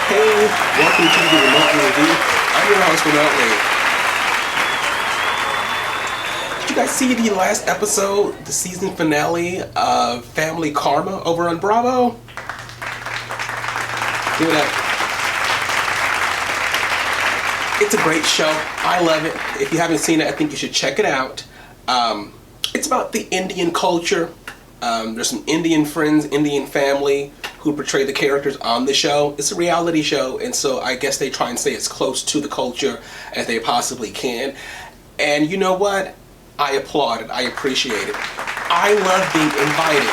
Hey, welcome to the Remotely Review. I'm your host, Remotely. Did you guys see the last episode, the season finale of Family Karma over on Bravo? Give it up. It's a great show. I love it. If you haven't seen it, I think you should check it out. It's about the Indian culture. There's some Indian friends, Indian family who portray the characters on the show. It's a reality show, and so I guess they try and stay as close to the culture as they possibly can. And you know what? I applaud it. I appreciate it. I love being invited.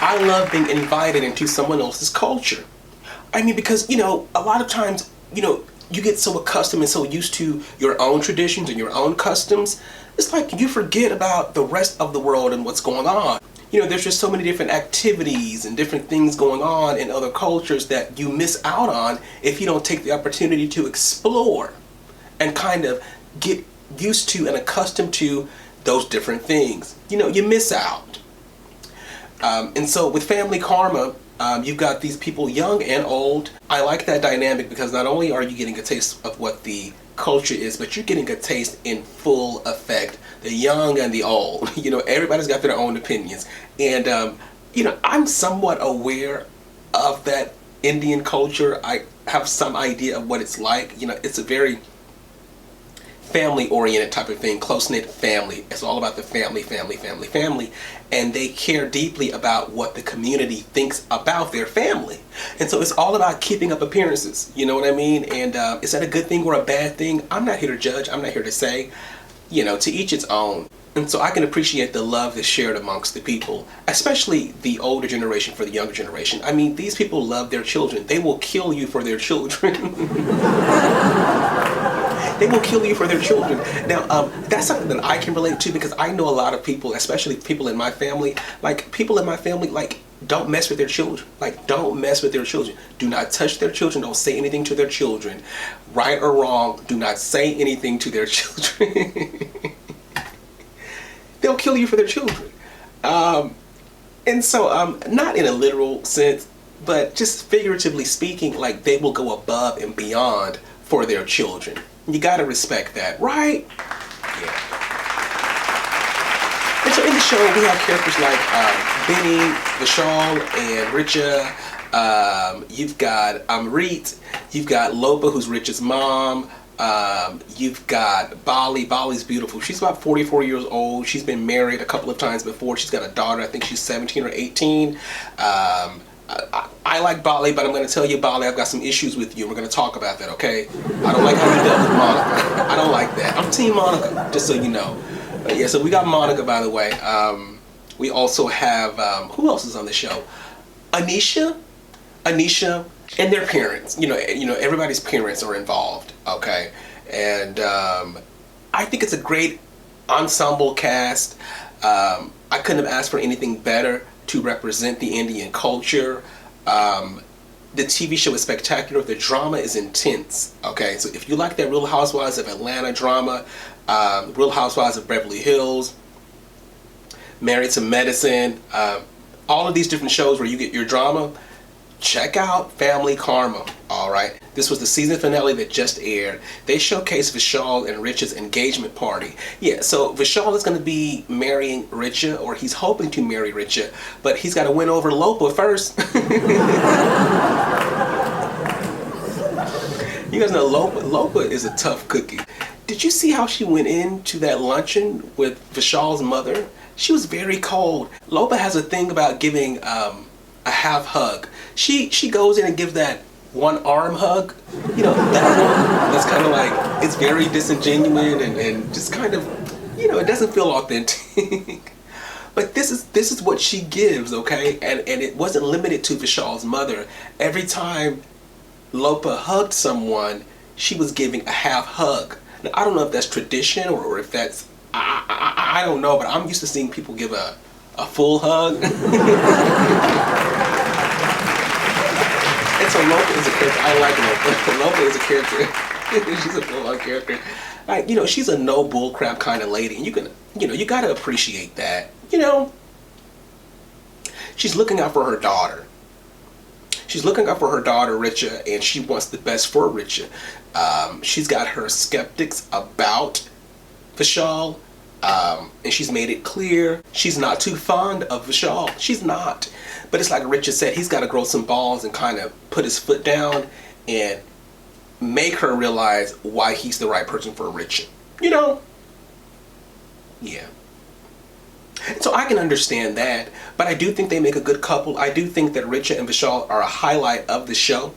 I love being invited into someone else's culture. I mean, because, a lot of times, you get so accustomed and so used to your own traditions and your own customs, it's like you forget about the rest of the world and what's going on. There's just so many different activities and different things going on in other cultures that you miss out on if you don't take the opportunity to explore and kind of get used to and accustomed to those different things. You miss out. And so with Family Karma, you've got these people young and old. I like that dynamic because not only are you getting a taste of what the culture is, but you're getting a taste in full effect. The young and the old. Everybody's got their own opinions. And, I'm somewhat aware of that Indian culture. I have some idea of what it's like. It's a very family-oriented type of thing, close-knit family. It's all about the family. And they care deeply about what the community thinks about their family. And so it's all about keeping up appearances. You know what I mean? And is that a good thing or a bad thing? I'm not here to judge. I'm not here to say. To each its own. And so I can appreciate the love that's shared amongst the people, especially the older generation for the younger generation. I mean, these people love their children. They will kill you for their children. They will kill you for their children. Now, that's something that I can relate to because I know a lot of people, especially people in my family, don't mess with their children. Don't mess with their children. Do not touch their children. Don't say anything to their children. Right or wrong, do not say anything to their children. They'll kill you for their children. And so, not in a literal sense, but just figuratively speaking, they will go above and beyond for their children. You gotta respect that, right? Yeah. And so in the show, we have characters like Benny, Vishal, and Richa. You've got Amrit. You've got Lopa, who's Richa's mom. You've got Bali. Bali's beautiful. She's about 44 years old. She's been married a couple of times before. She's got a daughter. I think she's 17 or 18. I like Bali, but I'm going to tell you, Bali, I've got some issues with you. We're going to talk about that, okay? I don't like how you dealt with Monica. I don't like that. I'm Team Monica, just so you know. Yeah, so we got Monica, by the way. We also have, who else is on the show? Anisha, and their parents. Everybody's parents are involved, okay? And I think it's a great ensemble cast. I couldn't have asked for anything better to represent the Indian culture. The TV show is spectacular. The drama is intense. Okay, so if you like that Real Housewives of Atlanta drama, Real Housewives of Beverly Hills, Married to Medicine, all of these different shows where you get your drama, check out Family Karma. All right, this was the season finale that just aired. They showcased Vishal and Richa's engagement party. Yeah, so Vishal is going to be marrying Richa, or he's hoping to marry Richa, but he's got to win over Lopa first. You guys know Lopa is a tough cookie. Did you see how she went into that luncheon with Vishal's mother? She was very cold. Lopa has a thing about giving a half hug. She goes in and gives that one arm hug. That one that's kind of like, it's very disingenuous and just kind of, it doesn't feel authentic. But this is what she gives, okay? And it wasn't limited to Vishal's mother. Every time Lopa hugged someone, she was giving a half hug. Now, I don't know if that's tradition or if that's, I don't know, but I'm used to seeing people give a full hug. And so Lopa is a character. I like Lopa. Lopa is a character. She's a full-on character. She's a no bullcrap kind of lady, and you gotta appreciate that. She's looking out for her daughter. She's looking out for her daughter Richa, and she wants the best for Richa. She's got her skeptics about Vishal, and she's made it clear she's not too fond of Vishal. She's not. But it's like Richa said, he's got to grow some balls and kind of put his foot down and make her realize why he's the right person for Richa. You know? Yeah. So I can understand that, but I do think they make a good couple. I do think that Richa and Vishal are a highlight of the show.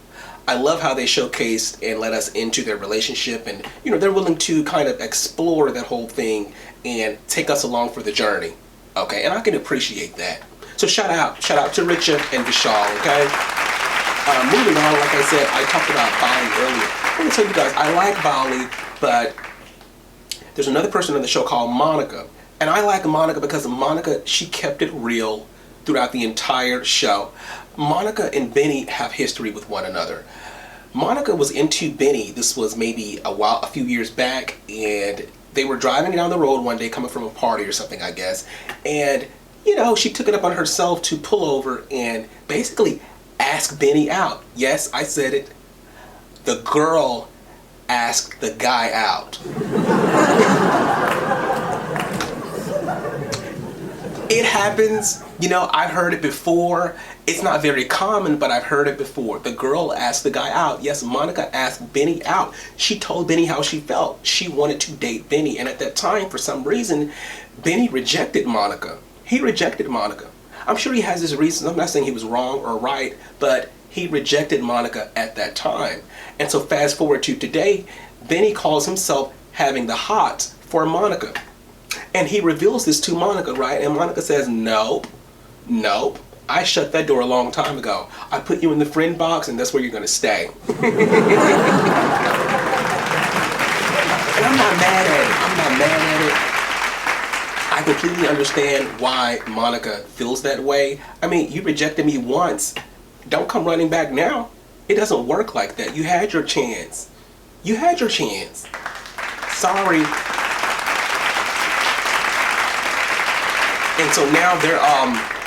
I love how they showcased and let us into their relationship, and you know, they're willing to kind of explore that whole thing and take us along for the journey. Okay, and I can appreciate that. So shout out to Richa and Vishal, okay? Moving on, like I said, I talked about Bali earlier. I'm gonna tell you guys, I like Bali, but there's another person on the show called Monica. And I like Monica because Monica, she kept it real throughout the entire show. Monica and Benny have history with one another. Monica was into Benny. This was maybe a few years back, and they were driving down the road one day coming from a party or something, I guess. And, you know, she took it upon herself to pull over and basically ask Benny out. Yes, I said it. The girl asked the guy out. It happens, you know, I've heard it before. It's not very common, but I've heard it before. The girl asked the guy out. Yes, Monica asked Benny out. She told Benny how she felt. She wanted to date Benny. And at that time, for some reason, Benny rejected Monica. He rejected Monica. I'm sure he has his reasons. I'm not saying he was wrong or right, but he rejected Monica at that time. And so fast forward to today, Benny calls himself having the hots for Monica. And he reveals this to Monica, right? And Monica says, nope, I shut that door a long time ago. I put you in the friend box, and that's where you're going to stay. And I'm not mad at it. I completely understand why Monica feels that way. I mean, you rejected me once. Don't come running back now. It doesn't work like that. You had your chance. Sorry. And so now they're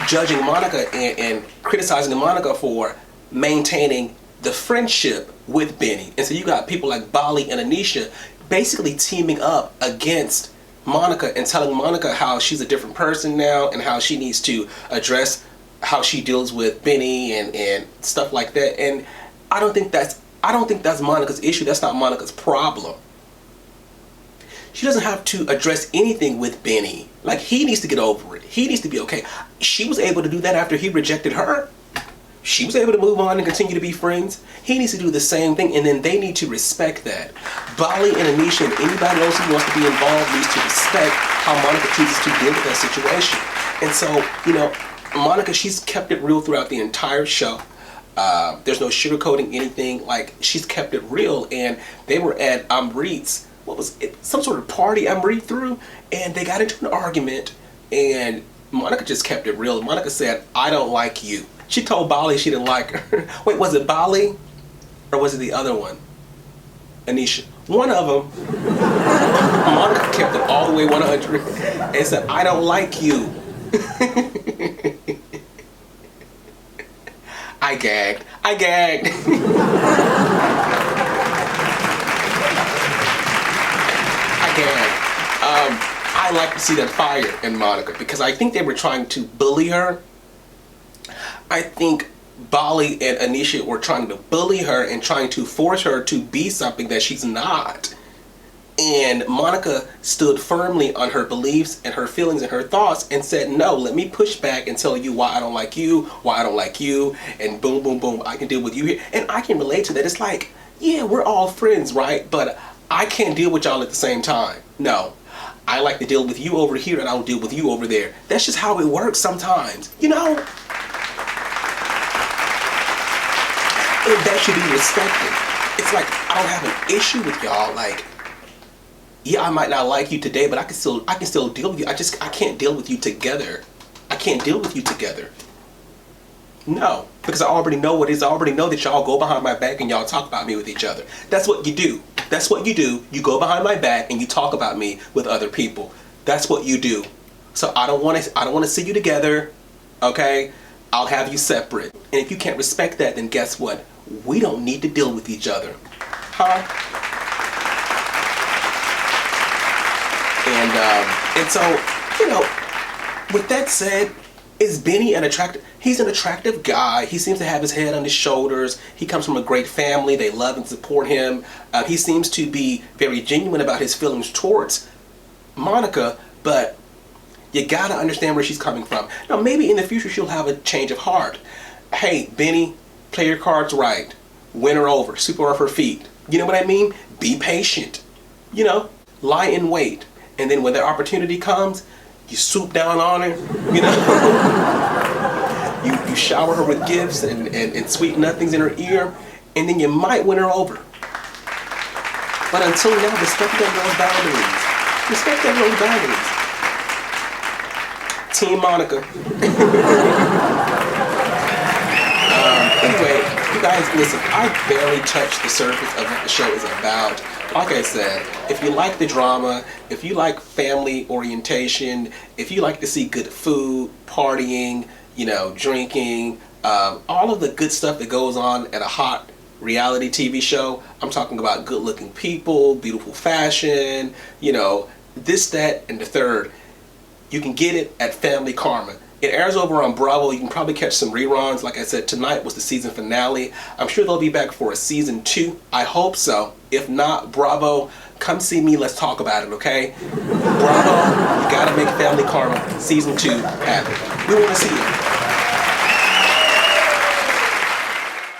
judging Monica and criticizing Monica for maintaining the friendship with Benny. And so you got people like Bali and Anisha basically teaming up against Monica and telling Monica how she's a different person now and how she needs to address how she deals with Benny and stuff like that. And I don't think that's Monica's issue. That's not Monica's problem. She doesn't have to address anything with Benny. Like, he needs to get over it. He needs to be okay. She was able to do that after he rejected her. She was able to move on and continue to be friends. He needs to do the same thing, and then they need to respect that. Bali and Anisha and anybody else who wants to be involved needs to respect how Monica chooses to deal with that situation. And so, you know, Monica, she's kept it real throughout the entire show. There's no sugarcoating anything. Like, she's kept it real. And they were at Amrit's, what was it, some sort of party Amrit threw, and they got into an argument, and Monica just kept it real. Monica said, I don't like you. She told Bali she didn't like her. Wait, was it Bali? Or was it the other one? Anisha. One of them. Monica kept it all the way 100 and said, I don't like you. I gagged. I like to see that fire in Monica because I think they were trying to bully her. I think Bali and Anisha were trying to bully her and trying to force her to be something that she's not. And Monica stood firmly on her beliefs and her feelings and her thoughts and said, no, let me push back and tell you why I don't like you, and boom, boom, boom, I can deal with you here. And I can relate to that. It's like, yeah, we're all friends, right? But I can't deal with y'all at the same time. No. I like to deal with you over here and I'll deal with you over there. That's just how it works sometimes, you know? And that should be respected. It's like, I don't have an issue with y'all. Like, yeah, I might not like you today, but I can still deal with you. I can't deal with you together. I can't deal with you together. No, because I already know what it is. I already know that y'all go behind my back and y'all talk about me with each other. That's what you do. That's what you do. You go behind my back and you talk about me with other people. That's what you do. So I don't want to see you together, okay? I'll have you separate. And if you can't respect that, then guess what? We don't need to deal with each other. Huh? And so, with that said, is Benny an attractive? He's an attractive guy. He seems to have his head on his shoulders. He comes from a great family. They love and support him. He seems to be very genuine about his feelings towards Monica, but you gotta understand where she's coming from. Now, maybe in the future she'll have a change of heart. Hey, Benny, play your cards right. Win her over. Sweep her off her feet. You know what I mean? Be patient. Lie in wait. And then when the opportunity comes, you swoop down on her, you shower her with gifts and sweet nothings in her ear, and then you might win her over. But until now, respect that girl's boundaries. Respect that girl's boundaries. Team Monica. Anyway, you guys, listen, I barely touched the surface of what the show is about. Like I said, if you like the drama, if you like family orientation, if you like to see good food, partying, drinking, all of the good stuff that goes on at a hot reality TV show, I'm talking about good looking people, beautiful fashion, this, that, and the third, you can get it at Family Karma. It airs over on Bravo. You can probably catch some reruns. Like I said, tonight was the season finale. I'm sure they'll be back for a season 2. I hope so. If not, Bravo, come see me. Let's talk about it, okay? Bravo, you gotta make Family Karma season 2 happen. We want to see it.